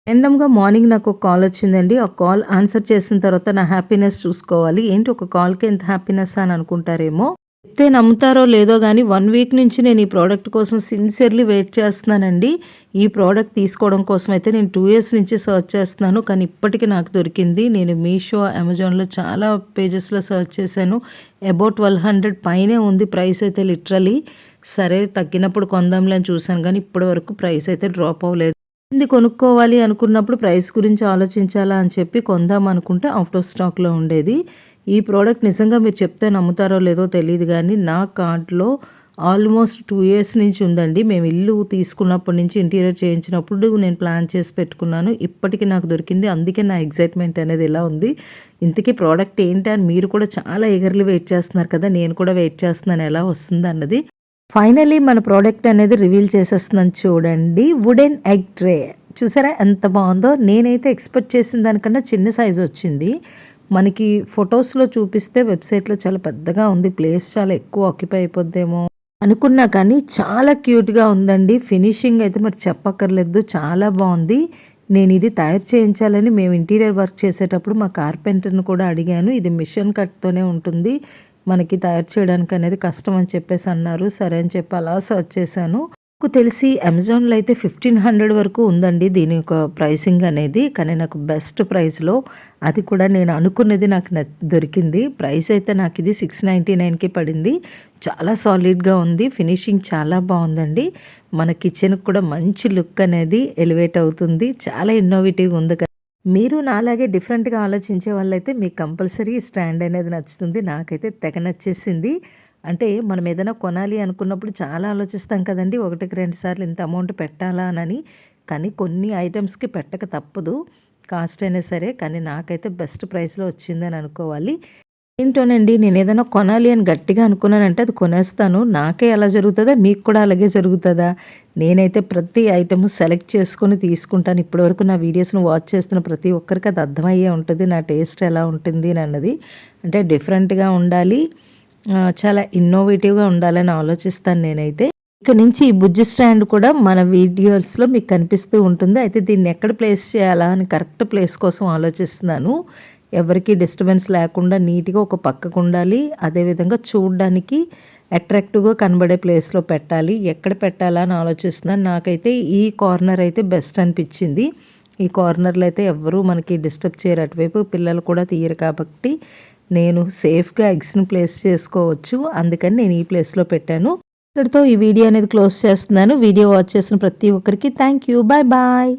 ర్యాండమ్‌గా మార్నింగ్ నాకొక కాలొచ్చిందండి. ఆ కాల్ ఆన్సర్ చేసిన తర్వాత నా హ్యాపీనెస్ చూసుకోవాలి. ఏంటి ఒక కాల్‌కి ఎంత హ్యాపీనెస్సా అని అనుకుంటారేమో. చెప్తే నమ్ముతారో లేదో గానీ 1 వీక్ నుంచి నేను ఈ ప్రోడక్ట్ కోసం సిన్సియర్‌లీ వెయిట్ చేస్తున్నానండి. ఈ ప్రోడక్ట్ తీసుకోవడం కోసమయితే నేను 2 ఇయర్స్ నుంచి సెర్చ్ చేస్తున్నాను. కానీ ఇప్పటికి నాకు దొరికింది. నేను మీషో, అమెజాన్‌లో చాలా పేజెస్‌లో సెర్చ్ చేశాను. అబౌట్ 1200 పైనే ఉంది ప్రైస్ అయితే లిటరల్లీ. సరే తగ్గినప్పుడు కొందాంలే అని చూసాను గానీ ఇప్పటి వరకు ప్రైస్ అయితే డ్రాప్ అవ్వలేదు. ఇది కొనుక్కోవాలి అనుకున్నప్పుడు ప్రైస్ గురించి ఆలోచించాలా అని చెప్పి కొందాం అనుకుంటే ఔట్ ఆఫ్ స్టాక్‌లో ఉండేది. ఈ ప్రోడక్ట్ నిజంగా మీరు చెప్తే నమ్ముతారో లేదో తెలీదు గానీ నా కార్ట్‌లో ఆల్మోస్ట్ 2 ఇయర్స్ నుంచి ఉందండి. మేము ఇల్లు తీసుకున్నప్పటి నుంచి ఇంటీరియర్ చేయించినప్పుడు నేను ప్లాన్ చేసి పెట్టుకున్నాను. ఇప్పటికి నాకు దొరికింది. అందుకే నా ఎక్సైట్‌మెంట్ అనేది ఇలా ఉంది. ఇంతకీ ప్రోడక్ట్ ఏంటి అని మీరు కూడా చాలా ఈగర్‌లీ వెయిట్ చేస్తున్నారు కదా! నేను కూడా వెయిట్ చేస్తున్నాను ఎలా వస్తుందన్నది. ఫైనల్లీ మన ప్రోడక్ట్ అనేది రివీల్ చేసేస్తున్నాను చూడండి. వుడెన్ ఎగ్ ట్రే చూసారా ఎంత బాగుందో. నేనైతే ఎక్స్పెక్ట్ చేసిన దానికన్నా చిన్న సైజు వచ్చింది. మనకి ఫొటోస్‌లో చూపిస్తే వెబ్‌సైట్‌లో చాలా పెద్దగా ఉంది. ప్లేస్ చాలా ఎక్కువ ఆక్యుపై అయిపోద్దేమో అనుకున్నా కానీ చాలా క్యూట్‌గా ఉందండి. ఫినిషింగ్ అయితే మరి చెప్పక్కర్లేదు. చాలా బాగుంది. నేను ఇది తయారు చేయించాలని మేము ఇంటీరియర్ వర్క్ చేసేటప్పుడు మా కార్పెంటర్‌ని కూడా అడిగాను. ఇది మిషన్ కట్‌తోనే ఉంటుంది. మనకి తయారు చేయడానికి అనేది కష్టం అని చెప్పేసి అన్నారు. సరే అని చెప్పి అలా సెర్చ్ చేశాను. నాకు తెలిసి అమెజాన్‌లో అయితే 1500 వరకు ఉందండి దీని యొక్క ప్రైసింగ్ అనేది. కానీ నాకు బెస్ట్ ప్రైస్‌లో అది కూడా నేను అనుకున్నది నాకు దొరికింది. ప్రైస్ అయితే నాకు ఇది 699కి పడింది. చాలా సాలిడ్‌గా ఉంది. ఫినిషింగ్ చాలా బాగుందండి. మన కిచెన్‌కి కూడా మంచి లుక్ అనేది ఎలివేట్ అవుతుంది. చాలా ఇన్నోవేటివ్‌గా ఉంది. మీరు నాలాగే డిఫరెంట్‌గా ఆలోచించే వాళ్ళైతే మీకు కంపల్సరీ స్టాండ్ అనేది నచ్చుతుంది. నాకైతే తెగ నచ్చేసింది. అంటే మనం ఏదైనా కొనాలి అనుకున్నప్పుడు చాలా ఆలోచిస్తాం కదండీ! ఒకటికి 2 సార్లు ఇంత అమౌంట్ పెట్టాలా అనని. కానీ కొన్ని ఐటెమ్స్‌కి పెట్టక తప్పదు. కాస్ట్ అయినా సరే. కానీ నాకైతే బెస్ట్ ప్రైస్‌లో వచ్చిందని అనుకోవాలి. ఏంటోనండి నేనేదైనా కొనాలి అని గట్టిగా అనుకున్నానంటే అది కొనేస్తాను. నాకే ఎలా జరుగుతదో మీకు కూడా అలాగే జరుగుతదా? నేనైతే ప్రతి ఐటెము సెలెక్ట్ చేసుకొని తీసుకుంటాను. ఇప్పటివరకు నా వీడియోస్‌ని వాచ్ చేస్తున్న ప్రతి ఒక్కరికి అది అర్థమయ్యే ఉంటుంది. నా టేస్ట్ ఎలా ఉంటుంది అన్నది. అంటే డిఫరెంట్‌గా ఉండాలి. చాలా ఇన్నోవేటివ్‌గా ఉండాలని ఆలోచిస్తాను నేనైతే. ఇక నుంచి ఈ బుజ్జి స్టాండ్ కూడా మన వీడియోస్‌లో మీకు కనిపిస్తూ ఉంటుంది. అయితే దీన్ని ఎక్కడ ప్లేస్ చేయాలా అని కరెక్ట్ ప్లేస్ కోసం ఆలోచిస్తున్నాను. ఎవరికీ డిస్టర్బెన్స్ లేకుండా నీట్‌గా ఒక పక్కకు ఉండాలి. అదేవిధంగా చూడడానికి అట్రాక్టివ్‌గా కనబడే ప్లేస్‌లో పెట్టాలి. ఎక్కడ పెట్టాలా అని ఆలోచిస్తున్నాను. నాకైతే ఈ కార్నర్ అయితే బెస్ట్ అనిపించింది. ఈ కార్నర్‌లో అయితే ఎవ్వరూ మనకి డిస్టర్బ్ చేయరు. అటువైపు పిల్లలు కూడా తీయరు కాబట్టి నేను సేఫ్‌గా ఎగ్స్‌ని ప్లేస్ చేసుకోవచ్చు. అందుకని నేను ఈ ప్లేస్‌లో పెట్టాను. ఇక్కడితో ఈ వీడియో అనేది క్లోజ్ చేస్తున్నాను. వీడియో వాచ్ చేసిన ప్రతి ఒక్కరికి థ్యాంక్ యూ. Bye bye.